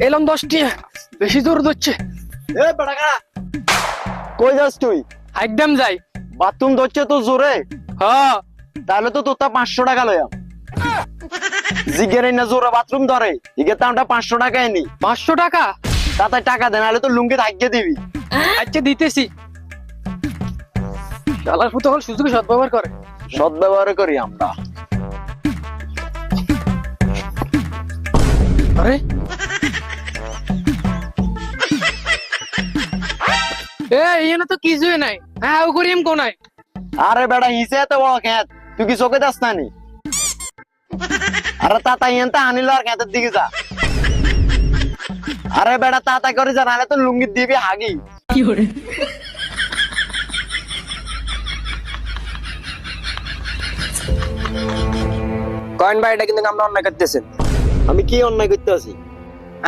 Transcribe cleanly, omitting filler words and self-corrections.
এলাম 10টি, বেশি জোর ধরছে। এ বেড়াকা, কই যাস তুই? একদম যাই। বাথরুম ধরছে তো জোরে? হ্যাঁ, তাহলে তো তোর 500 টাকা লয়াম। জিগের না জোরে বাথরুম ধরে, ইগে তো আমরা 500 টাকা এনি। 500 টাকা? তাতে টাকা দে, নাহলে তো লুঙ্গি থাকিয়ে দিবি। আচ্ছা দিতেছি। শালার পুত হল সুযোগে সদ্ব্যবহার করে। সৎ ব্যবহার করি আমরা। আরে এখানে তো কিছুই নাই। হ্যাঁ ও করিম কোনায়। আরে বেড়া হিসে এত বড় খেত, তুই কি চোখে যাস না নি? আরে তাতা ইয়েনটা আনিল আর খেতের দিকে যা। আরে বেড়া তাতা করে যা, নাহলে তো লুঙ্গি দিবি হাগি। কয়েন ভাই, এটা কিন্তু আমরা অন্যায় করতেছেন। আমি কি অন্যায় করতে আছি?